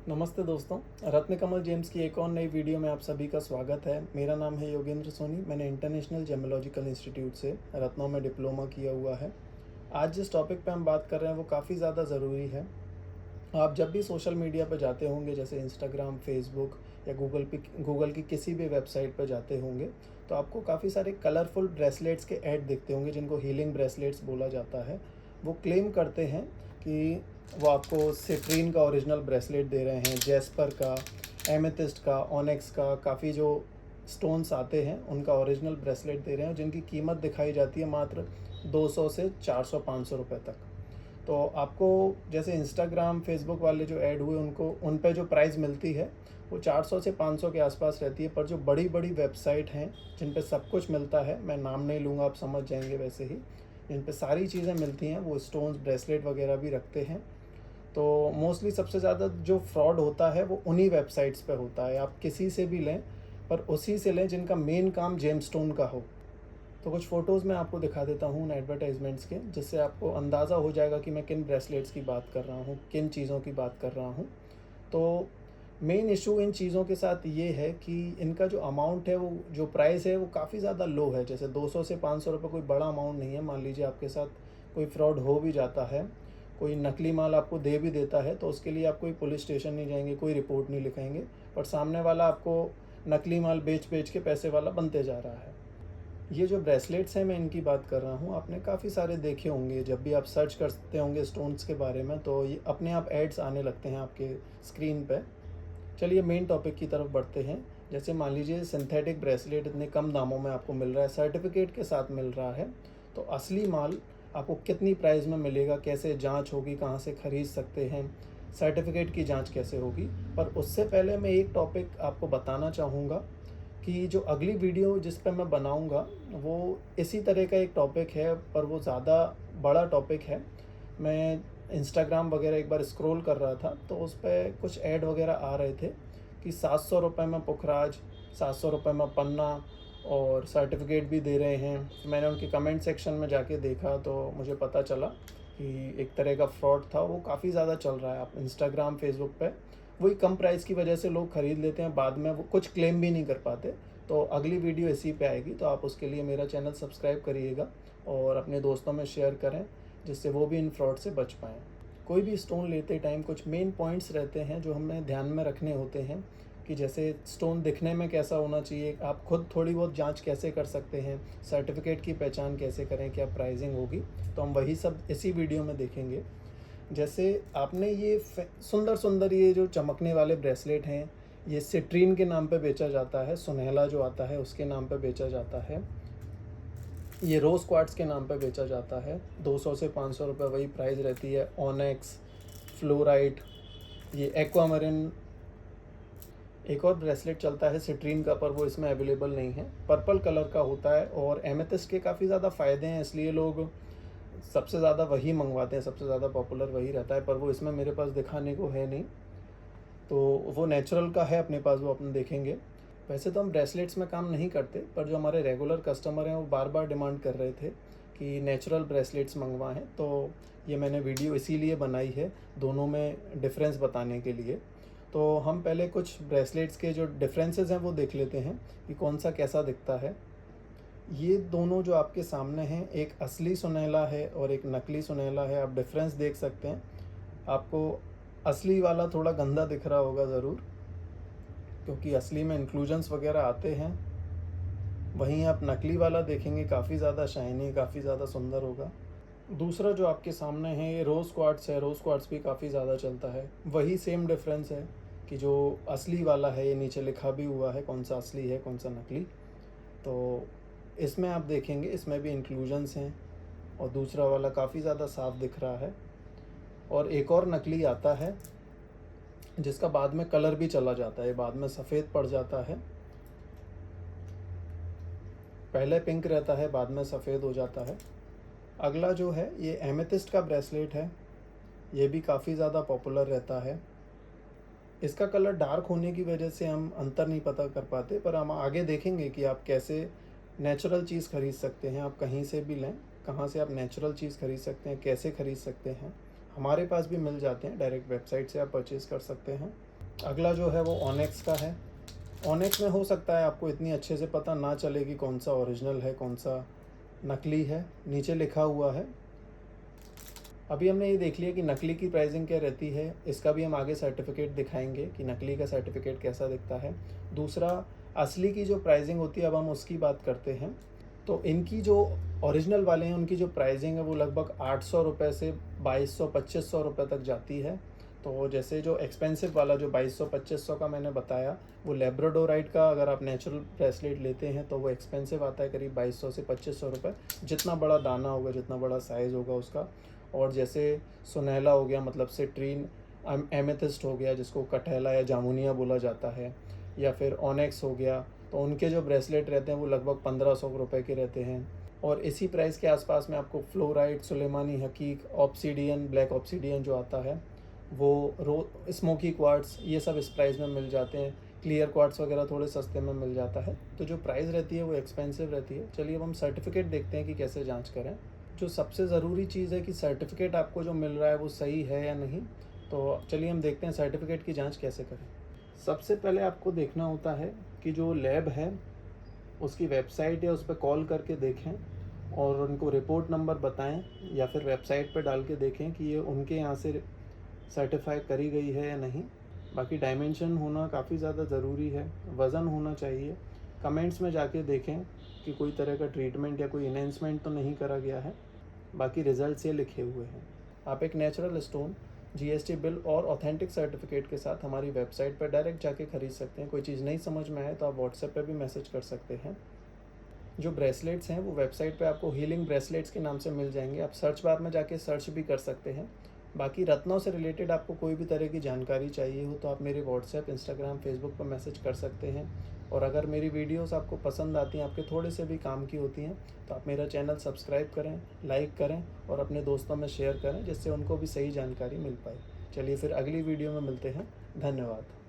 नमस्ते दोस्तों। रत्न कमल जेम्स की एक और नई वीडियो में आप सभी का स्वागत है। मेरा नाम है योगेंद्र सोनी। मैंने इंटरनेशनल जेमोलॉजिकल इंस्टीट्यूट से रत्नों में डिप्लोमा किया हुआ है। आज जिस टॉपिक पे हम बात कर रहे हैं वो काफ़ी ज़्यादा ज़रूरी है। आप जब भी सोशल मीडिया पर जाते होंगे, जैसे इंस्टाग्राम, फेसबुक या गूगल की किसी भी वेबसाइट पर जाते होंगे, तो आपको काफ़ी सारे कलरफुल ब्रेसलेट्स के ऐड दिखते होंगे जिनको हीलिंग ब्रेसलेट्स बोला जाता है। वो क्लेम करते हैं कि वो आपको सिट्रीन का ओरिजिनल ब्रेसलेट दे रहे हैं, जेस्पर का, एमेथिस्ट का, ऑनेक्स का, काफ़ी जो स्टोन्स आते हैं उनका ओरिजिनल ब्रेसलेट दे रहे हैं, जिनकी कीमत दिखाई जाती है मात्र 200 से 400-500 रुपये तक। तो आपको जैसे इंस्टाग्राम, फेसबुक वाले जो ऐड हुए उनको उन पे जो प्राइस मिलती है वो 400 से 500 के आसपास रहती है। पर जो बड़ी बड़ी वेबसाइट हैं जिन पे सब कुछ मिलता है, मैं नाम नहीं लूँगा, आप समझ जाएंगे वैसे ही, जिन पे सारी चीज़ें मिलती हैं, वो स्टोन्स, ब्रेसलेट वगैरह भी रखते हैं। तो मोस्टली सबसे ज़्यादा जो फ्रॉड होता है वो उन्हीं वेबसाइट्स पे होता है। आप किसी से भी लें, पर उसी से लें जिनका मेन काम जेमस्टोन का हो। तो कुछ फ़ोटोज़ मैं आपको दिखा देता हूँ उन एडवर्टाइजमेंट्स के, जिससे आपको अंदाज़ा हो जाएगा कि मैं किन ब्रेसलेट्स की बात कर रहा हूँ, किन चीज़ों की बात कर रहा हूँ। तो मेन इशू इन चीज़ों के साथ ये है कि इनका जो अमाउंट है, वो जो प्राइस है वो काफ़ी ज़्यादा लो है। जैसे 200 से 500 रुपये कोई बड़ा अमाउंट नहीं है। मान लीजिए आपके साथ कोई फ्रॉड हो भी जाता है, कोई नकली माल आपको दे भी देता है, तो उसके लिए आप कोई पुलिस स्टेशन नहीं जाएंगे, कोई रिपोर्ट नहीं लिखाएंगे, पर सामने वाला आपको नकली माल बेच बेच के पैसे वाला बनते जा रहा है। ये जो ब्रेसलेट्स हैं मैं इनकी बात कर रहा हूँ, आपने काफ़ी सारे देखे होंगे। जब भी आप सर्च करते होंगे स्टोन्स के बारे में, तो ये अपने आप एड्स आने लगते हैं आपके स्क्रीन पे। चलिए मेन टॉपिक की तरफ बढ़ते हैं। जैसे मान लीजिए सिंथेटिक ब्रेसलेट इतने कम दामों में आपको मिल रहा है, सर्टिफिकेट के साथ मिल रहा है, तो असली माल आपको कितनी प्राइस में मिलेगा, कैसे जांच होगी, कहाँ से ख़रीद सकते हैं, सर्टिफिकेट की जांच कैसे होगी। पर उससे पहले मैं एक टॉपिक आपको बताना चाहूँगा कि जो अगली वीडियो जिस पर मैं बनाऊँगा वो इसी तरह का एक टॉपिक है, पर वो ज़्यादा बड़ा टॉपिक है। मैं इंस्टाग्राम वगैरह एक बार स्क्रॉल कर रहा था, तो उस पे कुछ ऐड वगैरह आ रहे थे कि 700 रुपये में पुखराज, 700 रुपये में पन्ना, और सर्टिफिकेट भी दे रहे हैं। तो मैंने उनके कमेंट सेक्शन में जाके देखा तो मुझे पता चला कि एक तरह का फ्रॉड था। वो काफ़ी ज़्यादा चल रहा है। आप इंस्टाग्राम, फेसबुक पे वही कम प्राइस की वजह से लोग ख़रीद लेते हैं, बाद में वो कुछ क्लेम भी नहीं कर पाते। तो अगली वीडियो इसी पे आएगी, तो आप उसके लिए मेरा चैनल सब्सक्राइब करिएगा और अपने दोस्तों में शेयर करें, जिससे वो भी इन फ्रॉड से बच पाएँ। कोई भी स्टोन लेते टाइम कुछ मेन पॉइंट्स रहते हैं जो हमें ध्यान में रखने होते हैं, कि जैसे स्टोन दिखने में कैसा होना चाहिए, आप खुद थोड़ी बहुत जांच कैसे कर सकते हैं, सर्टिफिकेट की पहचान कैसे करें, क्या प्राइसिंग होगी, तो हम वही सब इसी वीडियो में देखेंगे। जैसे आपने ये सुंदर सुंदर ये जो चमकने वाले ब्रेसलेट हैं, ये सिट्रीन के नाम पे बेचा जाता है, सुनहला जो आता है उसके नाम पे बेचा जाता है, ये रोज़ क्वार्ट्स के नाम पे बेचा जाता है। 200 से 500 रुपये वही प्राइस रहती है। ऑनेक्स, फ्लोराइट, ये एक्वामरीन, एक और ब्रेसलेट चलता है सिट्रीन का, पर वो इसमें अवेलेबल नहीं है, पर्पल कलर का होता है। और एमेथिस्ट के काफ़ी ज़्यादा फ़ायदे हैं, इसलिए लोग सबसे ज़्यादा वही मंगवाते हैं, सबसे ज़्यादा पॉपुलर वही रहता है। पर वो इसमें मेरे पास दिखाने को है नहीं, तो वो नेचुरल का है अपने पास, वो अपन देखेंगे। वैसे तो हम ब्रेसलेट्स में काम नहीं करते, पर जो हमारे रेगुलर कस्टमर हैं वो बार बार डिमांड कर रहे थे कि नेचुरल ब्रेसलेट्स मंगवाएं, तो ये मैंने वीडियो इसीलिए बनाई है, दोनों में डिफरेंस बताने के लिए। तो हम पहले कुछ ब्रेसलेट्स के जो डिफरेंसेस हैं वो देख लेते हैं कि कौन सा कैसा दिखता है। ये दोनों जो आपके सामने हैं, एक असली सुनहला है और एक नकली सुनहला है। आप डिफरेंस देख सकते हैं। आपको असली वाला थोड़ा गंदा दिख रहा होगा ज़रूर, क्योंकि असली में इंक्लूजन्स वगैरह आते हैं। वहीं आप नकली वाला देखेंगे, काफ़ी ज़्यादा शाइनी, काफ़ी ज़्यादा सुंदर होगा। दूसरा जो आपके सामने है ये रोज़ क्वार्ट्स है। रोज़ क्वार्ट्स भी काफ़ी ज़्यादा चलता है। वही सेम डिफरेंस है कि जो असली वाला है, ये नीचे लिखा भी हुआ है कौन सा असली है कौन सा नकली। तो इसमें आप देखेंगे, इसमें भी इंक्लूजन्स हैं, और दूसरा वाला काफ़ी ज़्यादा साफ दिख रहा है। और एक और नकली आता है जिसका बाद में कलर भी चला जाता है, बाद में सफ़ेद पड़ जाता है। पहले पिंक रहता है, बाद में सफ़ेद हो जाता है। अगला जो है ये एमेथिस्ट का ब्रेसलेट है। ये भी काफ़ी ज़्यादा पॉपुलर रहता है। इसका कलर डार्क होने की वजह से हम अंतर नहीं पता कर पाते, पर हम आगे देखेंगे कि आप कैसे नेचुरल चीज़ ख़रीद सकते हैं। आप कहीं से भी लें, कहाँ से आप नेचुरल चीज़ ख़रीद सकते हैं, कैसे ख़रीद सकते हैं। हमारे पास भी मिल जाते हैं, डायरेक्ट वेबसाइट से आप परचेज़ कर सकते हैं। अगला जो है वो ऑनेक्स का है। ऑनेक्स में हो सकता है आपको इतनी अच्छे से पता ना चले कि कौन सा ओरिजिनल है कौन सा नकली है, नीचे लिखा हुआ है। अभी हमने ये देख लिया कि नकली की प्राइसिंग क्या रहती है, इसका भी हम आगे सर्टिफिकेट दिखाएंगे कि नकली का सर्टिफिकेट कैसा दिखता है। दूसरा, असली की जो प्राइसिंग होती है, अब हम उसकी बात करते हैं। तो इनकी जो ओरिजिनल वाले हैं उनकी जो प्राइसिंग है वो लगभग 800 रुपये से 2200-2500 रुपये तक जाती है। तो जैसे जो एक्सपेंसिव वाला जो 2200-2500 का मैंने बताया, वो लेब्राडोराइट का अगर आप नेचुरल ब्रेसलेट लेते हैं तो वो एक्सपेंसिव आता है, करीब 2200 से 2500 रुपये, जितना बड़ा दाना होगा जितना बड़ा साइज़ होगा उसका। और जैसे सुनहला हो गया, मतलब सिट्रीन, एमेथिस्ट हो गया जिसको कटहला या जामुनिया बोला जाता है, या फिर ऑनेक्स हो गया, तो उनके जो ब्रेसलेट रहते हैं वो लगभग 1500 रुपये के रहते हैं। और इसी प्राइस के आसपास में आपको फ्लोराइट, सुलेमानी हकीक, ऑब्सीडियन, ब्लैक ऑब्सीडियन जो आता है वो, स्मोकी क्वार्ट्स, ये सब इस प्राइस में मिल जाते हैं। क्लियर क्वार्ट्स वगैरह थोड़े सस्ते में मिल जाता है। तो जो प्राइस रहती है वो एक्सपेंसिव रहती है। चलिए अब हम सर्टिफिकेट देखते हैं कि कैसे जांच करें। जो सबसे ज़रूरी चीज़ है कि सर्टिफिकेट आपको जो मिल रहा है वो सही है या नहीं। तो चलिए हम देखते हैं सर्टिफिकेट की जांच कैसे करें। सबसे पहले आपको देखना होता है कि जो लैब है उसकी वेबसाइट है, उस पर कॉल करके देखें और उनको रिपोर्ट नंबर बताएं, या फिर वेबसाइट पर डाल के देखें कि ये उनके यहाँ से सर्टिफाई करी गई है या नहीं। बाकी डायमेंशन होना काफ़ी ज़्यादा ज़रूरी है, वज़न होना चाहिए। कमेंट्स में जाके देखें कि कोई तरह का ट्रीटमेंट या कोई इन्हेंसमेंट तो नहीं करा गया है। बाकी रिजल्ट्स ये लिखे हुए हैं। आप एक नेचुरल स्टोन जीएसटी बिल और ऑथेंटिक सर्टिफिकेट के साथ हमारी वेबसाइट पर डायरेक्ट जाके ख़रीद सकते हैं। कोई चीज़ नहीं समझ में आए तो आप व्हाट्सएप पे भी मैसेज कर सकते हैं। जो ब्रेसलेट्स हैं वो वेबसाइट पे आपको हीलिंग ब्रेसलेट्स के नाम से मिल जाएंगे, आप सर्च बार में जाके सर्च भी कर सकते हैं। बाकी रत्नों से रिलेटेड आपको कोई भी तरह की जानकारी चाहिए हो तो आप मेरे व्हाट्सएप, इंस्टाग्राम, फेसबुक पर मैसेज कर सकते हैं। और अगर मेरी वीडियोस आपको पसंद आती हैं, आपके थोड़े से भी काम की होती हैं, तो आप मेरा चैनल सब्सक्राइब करें, लाइक करें और अपने दोस्तों में शेयर करें, जिससे उनको भी सही जानकारी मिल पाए। चलिए फिर अगली वीडियो में मिलते हैं। धन्यवाद।